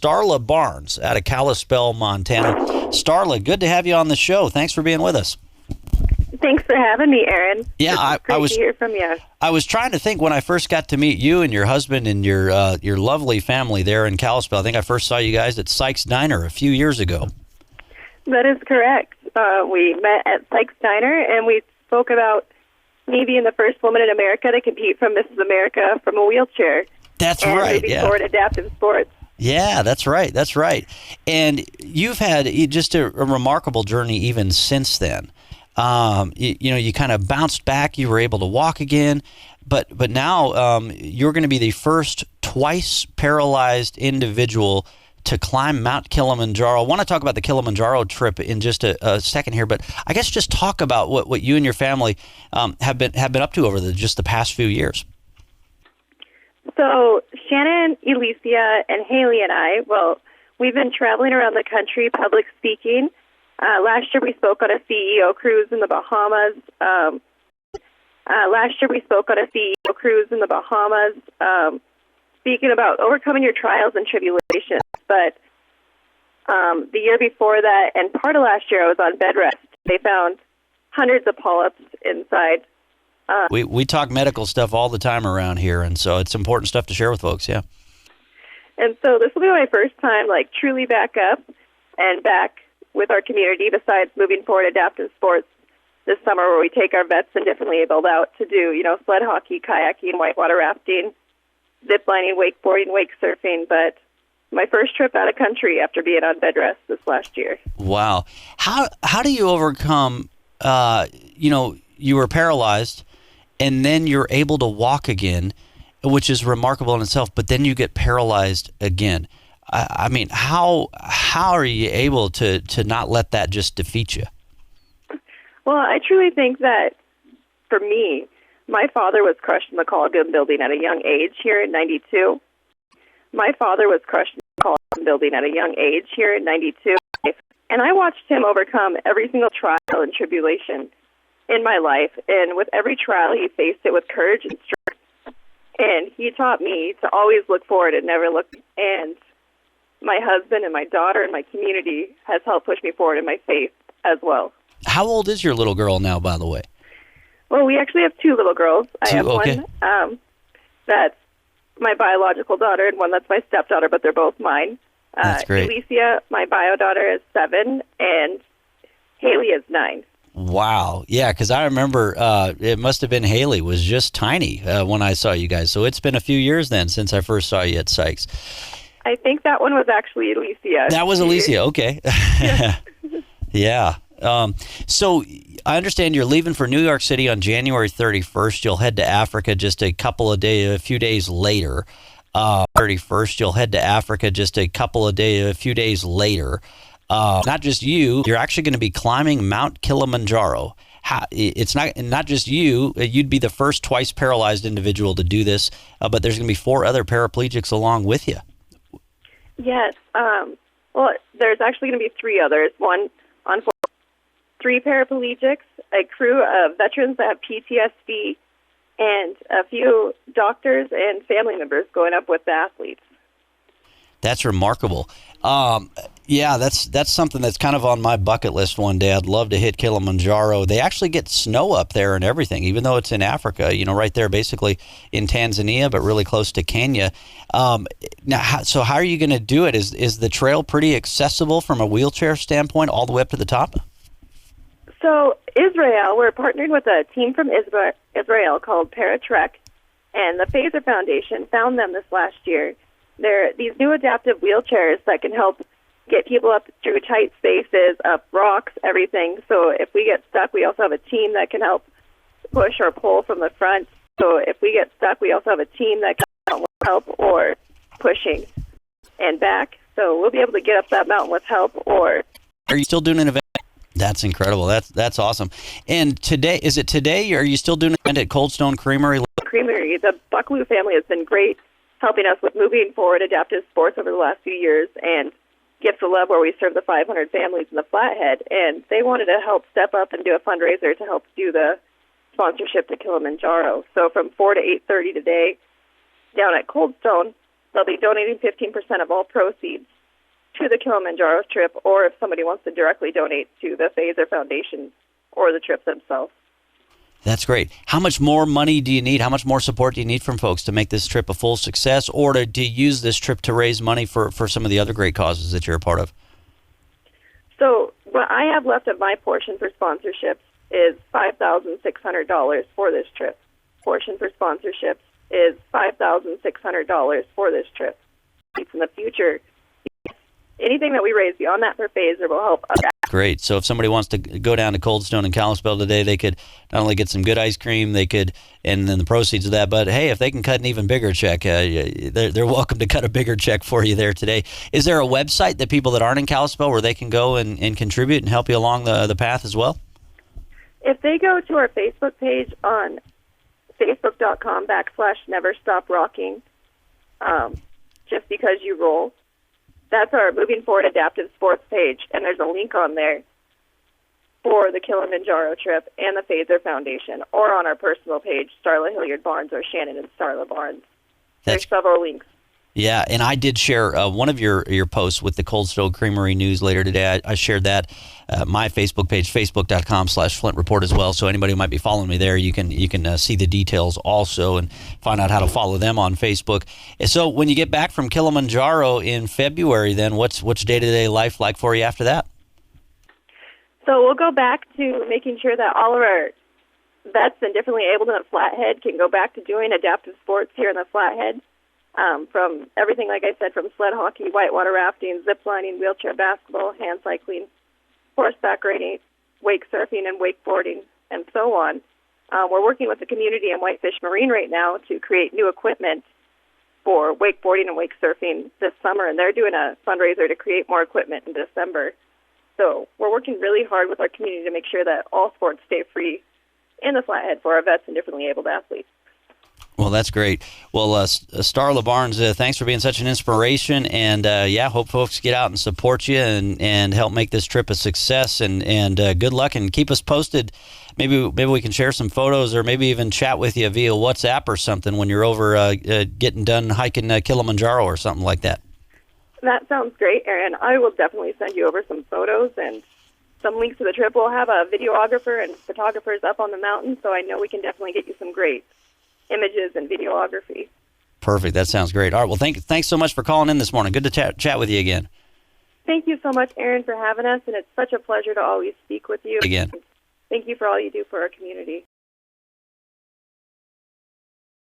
Starla Barnes out of Kalispell, Montana. Starla, good to have you on the show. Thanks for being with us. Thanks for having me, Aaron. Yeah, I was to hear from you. I was trying to think when I first got to meet you and your husband and your lovely family there in Kalispell. I think I first saw you guys at Sykes Diner a few years ago. That is correct. We met at Sykes Diner, and we spoke about me being the first woman in America to compete from Mrs. America from a wheelchair. That's and right. Moving forward, adaptive sports. Yeah, that's right. That's right. And you've had just a remarkable journey even since then. You kind of bounced back. You were able to walk again, but now you're going to be the first twice paralyzed individual to climb Mount Kilimanjaro. I want to talk about the Kilimanjaro trip in just a second here, but I guess just talk about what you and your family have been up to over just the past few years. So Shannon, Alicia, and Haley and I, we've been traveling around the country public speaking. Last year we spoke on a CEO cruise in the Bahamas. Speaking about overcoming your trials and tribulations. But the year before that and part of last year I was on bed rest. They found hundreds of polyps inside. We talk medical stuff all the time around here, and so it's important stuff to share with folks, yeah. And so this will be my first time truly back up and back with our community besides moving forward adaptive sports this summer where we take our vets and differently abled out to do, sled hockey, kayaking, whitewater rafting, zip lining, wakeboarding, wake surfing, but my first trip out of country after being on bed rest this last year. Wow. How do you overcome, you were paralyzed and then you're able to walk again, which is remarkable in itself, but then you get paralyzed again. I mean, how are you able to not let that just defeat you? Well, I truly think that for me, my father was crushed in the Colgan building at a young age here in 92. And I watched him overcome every single trial and tribulation in my life. And with every trial, he faced it with courage and strength. And he taught me to always look forward and never look. And my husband and my daughter and my community has helped push me forward in my faith as well. How old is your little girl now, by the way? Well, we actually have two little girls. I have one that's my biological daughter and one that's my stepdaughter, but they're both mine. That's great. Alicia, my bio daughter, is 7, and Haley is 9. Wow. Yeah, because I remember it must have been Haley was just tiny when I saw you guys. So it's been a few years then since I first saw you at Sykes. I think that one was actually Alicia. That was Alicia. Okay. Yeah. So I understand you're leaving for New York City on January 31st. You'll head to Africa just a few days later. Not just you, you're actually going to be climbing Mount Kilimanjaro. It's not just you. You'd be the first twice paralyzed individual to do this, but there's going to be 4 other paraplegics along with you. Yes. Well, there's actually going to be 3 others. 3 paraplegics, a crew of veterans that have PTSD, and a few doctors and family members going up with the athletes. That's remarkable. Yeah, that's something that's kind of on my bucket list one day. I'd love to hit Kilimanjaro. They actually get snow up there and everything, even though it's in Africa, right there basically in Tanzania, but really close to Kenya. So how are you going to do it? Is the trail pretty accessible from a wheelchair standpoint all the way up to the top? So Israel, we're partnering with a team from Israel called Paratrek, and the Phaser Foundation found them this last year. They're these new adaptive wheelchairs that can help get people up through tight spaces, up rocks, everything. So if we get stuck, we also have a team that can help push or pull from the front. So if we get stuck, we also have a team that can help or pushing and back. So we'll be able to get up that mountain with help. Or are you still doing an event? That's incredible. That's awesome. And is it today? Or are you still doing an event at Cold Stone Creamery? The Buckaloo family has been great helping us with moving forward adaptive sports over the last few years, and Gifts of Love, where we serve the 500 families in the Flathead, and they wanted to help step up and do a fundraiser to help do the sponsorship to Kilimanjaro. So from 4 to 8:30 today, down at Cold Stone, they'll be donating 15% of all proceeds to the Kilimanjaro trip, or if somebody wants to directly donate to the Phaser Foundation or the trip themselves. That's great. How much more money do you need? How much more support do you need from folks to make this trip a full success, or to use this trip to raise money for some of the other great causes that you're a part of? So what I have left of my portion for sponsorships is $5,600 for this trip. Portion for sponsorships is $5,600 for this trip. In the future, anything that we raise beyond that for Phaser will help us. Great. So if somebody wants to go down to Cold Stone and Kalispell today, they could not only get some good ice cream, they could, and then the proceeds of that, but hey, if they can cut an even bigger check, they're welcome to cut a bigger check for you there today. Is there a website that people that aren't in Kalispell where they can go and contribute and help you along the path as well? If they go to our Facebook page on facebook.com/neverstoprocking, just because you roll, that's our Moving Forward Adaptive Sports page, and there's a link on there for the Kilimanjaro trip and the Phaser Foundation, or on our personal page, Starla Hilliard Barnes or Shannon and Starla Barnes. There's several links. Yeah, and I did share one of your posts with the Cold Stone Creamery news later today. I shared that my Facebook page, facebook.com/Flint Report as well. So anybody who might be following me there, you can see the details also and find out how to follow them on Facebook. So when you get back from Kilimanjaro in February, then what's day-to-day life like for you after that? So we'll go back to making sure that all of our vets and differently abled in the Flathead can go back to doing adaptive sports here in the Flathead. From everything, like I said, from sled hockey, whitewater rafting, zip lining, wheelchair basketball, hand cycling, horseback riding, wake surfing, and wakeboarding, and so on. We're working with the community in Whitefish Marine right now to create new equipment for wakeboarding and wake surfing this summer, and they're doing a fundraiser to create more equipment in December. So we're working really hard with our community to make sure that all sports stay free in the Flathead for our vets and differently abled athletes. Well, that's great. Well, Starla Barnes, thanks for being such an inspiration, and hope folks get out and support you and help make this trip a success. And good luck, and keep us posted. Maybe we can share some photos, or maybe even chat with you via WhatsApp or something when you're over getting done hiking Kilimanjaro or something like that. That sounds great, Aaron. I will definitely send you over some photos and some links to the trip. We'll have a videographer and photographers up on the mountain, so I know we can definitely get you some great images and videography. Perfect. That sounds great. All right. Well, thanks so much for calling in this morning. Good to chat with you again. Thank you so much, Aaron, for having us, and it's such a pleasure to always speak with you. Again. Thank you for all you do for our community.